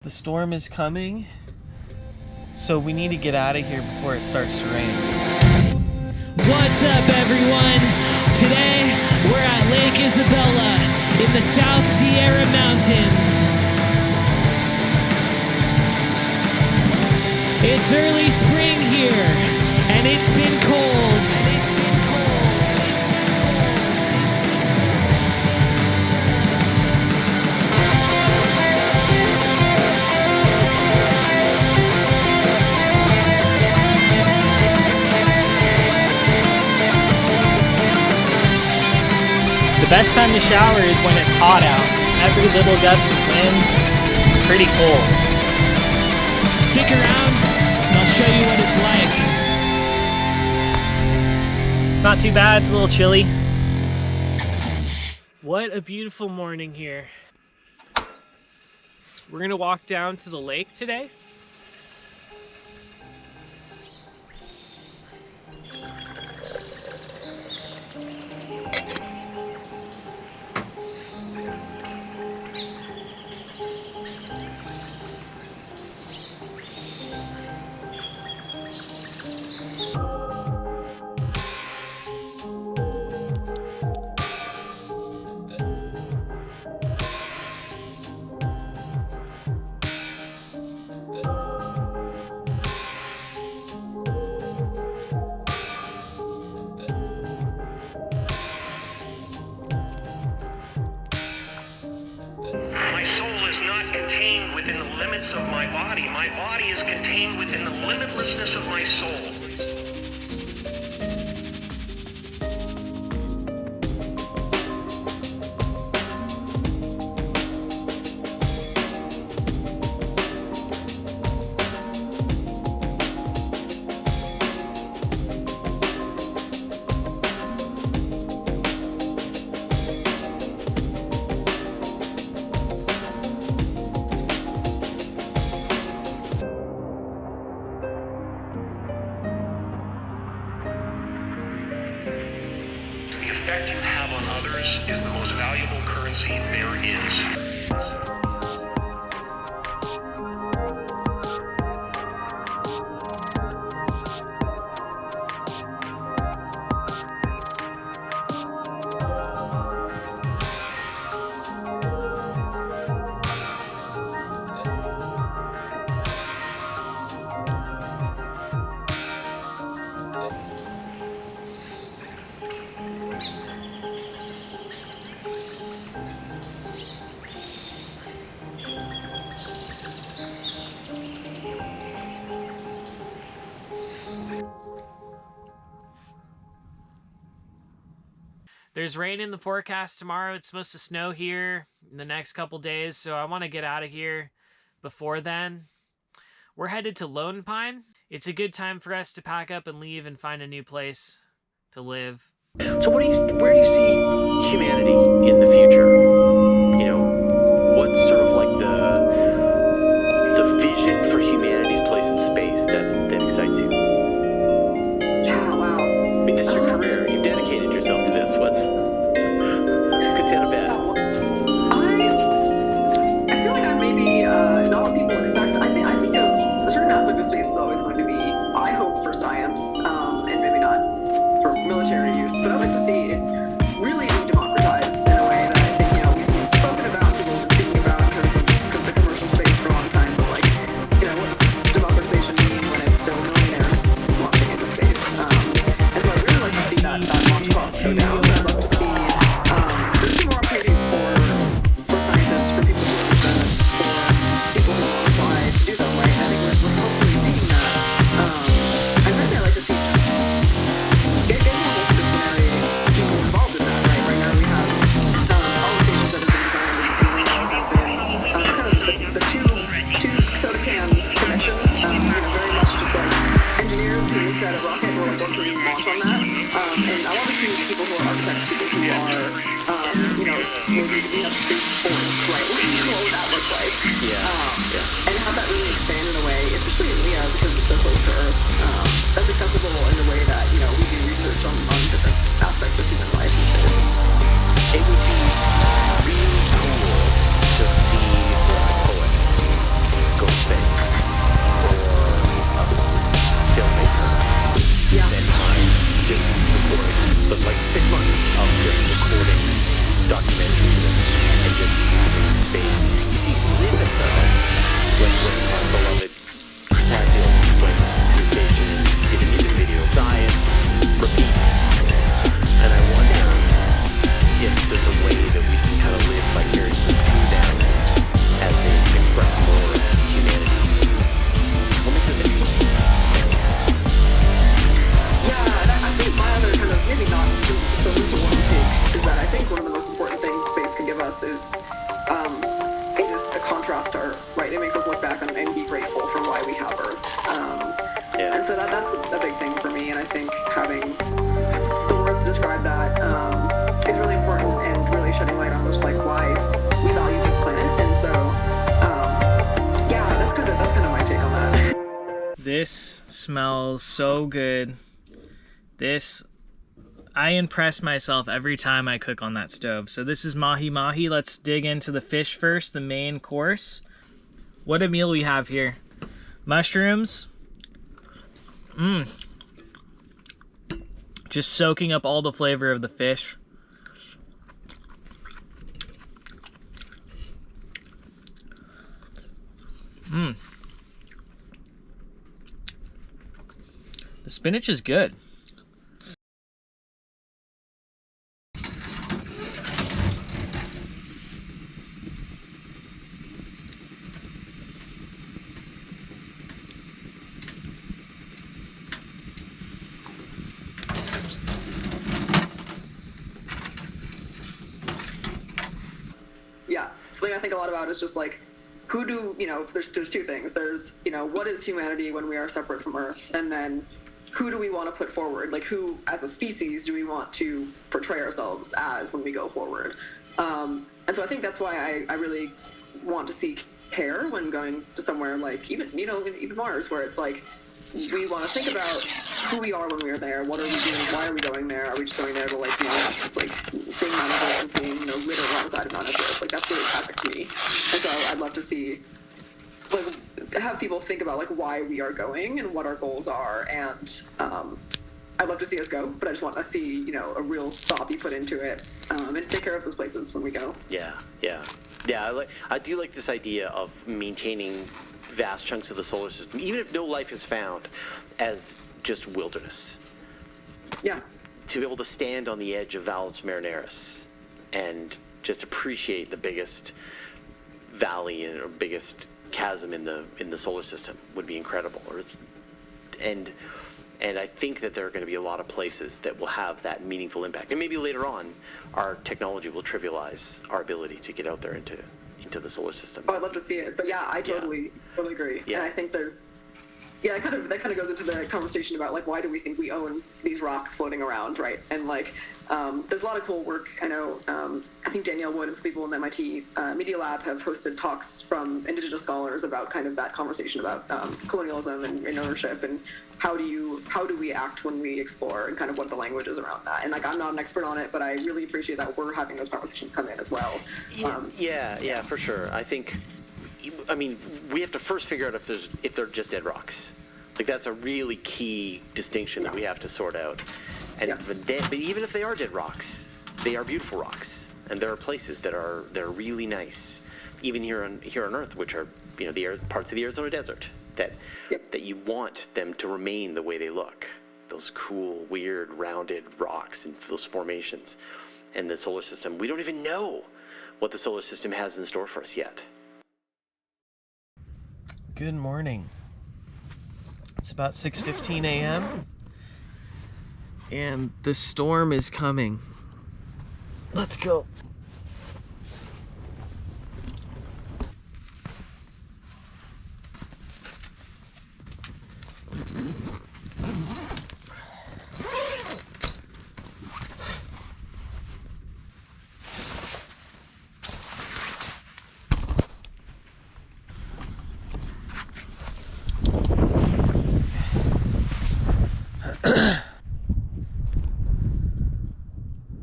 The storm is coming, so we need to get out of here before it starts to rain. What's up, everyone? Today, we're at Lake Isabella in the South Sierra Mountains. It's early spring here, and it's been cold. The best time to shower is when it's hot out. Every little gust of wind is pretty cold. So stick around and I'll show you what it's like. It's not too bad, it's a little chilly. What a beautiful morning here. We're gonna walk down to the lake today. My soul is not contained within the limits of my body. My body is contained within the limitlessness of my soul. The effect you have on others is the most valuable currency there is. There's rain in the forecast tomorrow. It's supposed to snow here in the next couple days, so I want to get out of here before then. We're headed to Lone Pine. It's a good time for us to pack up and leave and find a new place to live. So where do you see humanity in the future? You know, what's sort of like the vision for humanity's place in space that excites you? Yeah, wow. I mean, this is your career. You've dedicated yourself to this. What's good out of bed? I feel like I'm maybe not what people expect. I think a certain aspect of space is always going to be, I hope, for science, and maybe not for military use. But I'd like to see it really democratized in a way that I think, we've spoken about, people have been speaking about in terms of the commercial space for a long time. But what does democratization mean when it's still millionaires launching into space? And so I'd really like to see that launch cost go down. I'd love to see there's more opportunities for scientists, for people who research, for people who want to apply to do that way. I think we're hopefully seeing that. I'd really like to see getting more multidisciplinary people involved. Earth, right? It makes us look back and be grateful for why we have Earth. And so that's a big thing for me, and I think having the words to describe that is really important and really shedding light on just like why we value this planet. And so, yeah, that's kind of my take on that. This smells so good. I impress myself every time I cook on that stove. So this is mahi mahi. Let's dig into the fish first, the main course. What a meal we have here. Mushrooms. Just soaking up all the flavor of the fish. The spinach is good. Yeah, something I think a lot about is just like, who do, there's two things. There's, what is humanity when we are separate from Earth? And then who do we want to put forward? Like, who, as a species, do we want to portray ourselves as when we go forward? And so I think that's why I really want to see care when going to somewhere like even Mars, where it's like, we want to think about who we are when we are there. What are we doing? Why are we going there? Are we just going there to like, it's like seeing Mount Everest and seeing, litter alongside of Mount Everest? Like, that's really tragic to me. And so I'd love to see, like, have people think about like why we are going and what our goals are. And I'd love to see us go, but I just want to see, a real thought be put into it, and take care of those places when we go. Yeah. I do like this idea of maintaining vast chunks of the solar system, even if no life is found, as just wilderness. Yeah. To be able to stand on the edge of Valles Marineris and just appreciate the biggest valley or biggest chasm in the solar system would be incredible. And I think that there are going to be a lot of places that will have that meaningful impact. And maybe later on, our technology will trivialize our ability to get out there into the solar system. Oh, I'd love to see it. But yeah, I totally agree. Yeah. And I think there's, that kind of goes into the conversation about like, why do we think we own these rocks floating around, right? And like, there's a lot of cool work. I know, I think Danielle Wood and some people in the MIT Media Lab have hosted talks from indigenous scholars about kind of that conversation about colonialism and ownership, and how do we act when we explore, and kind of what the language is around that. And like, I'm not an expert on it, but I really appreciate that we're having those conversations come in as well. Yeah, for sure. I mean, we have to first figure out if they're just dead rocks. Like, that's a really key distinction that we have to sort out. And but even if they are dead rocks, they are beautiful rocks, and there are places they're really nice, even here on Earth, which are the parts of the Arizona desert that you want them to remain the way they look. Those cool, weird, rounded rocks and those formations. And the solar system, we don't even know what the solar system has in store for us yet. Good morning. It's about 6:15 a.m. and the storm is coming. Let's go.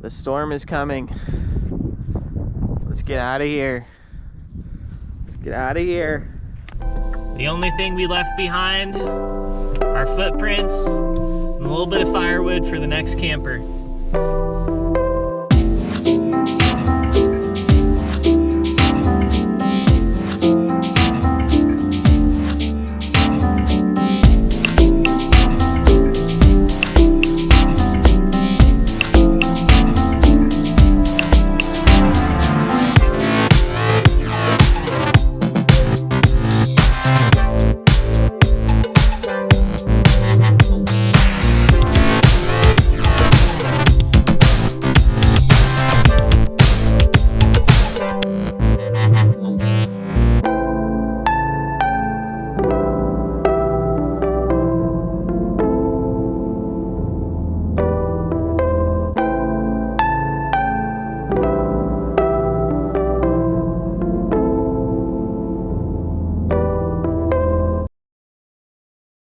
The storm is coming. Let's get out of here. Let's get out of here. The only thing we left behind are footprints and a little bit of firewood for the next camper.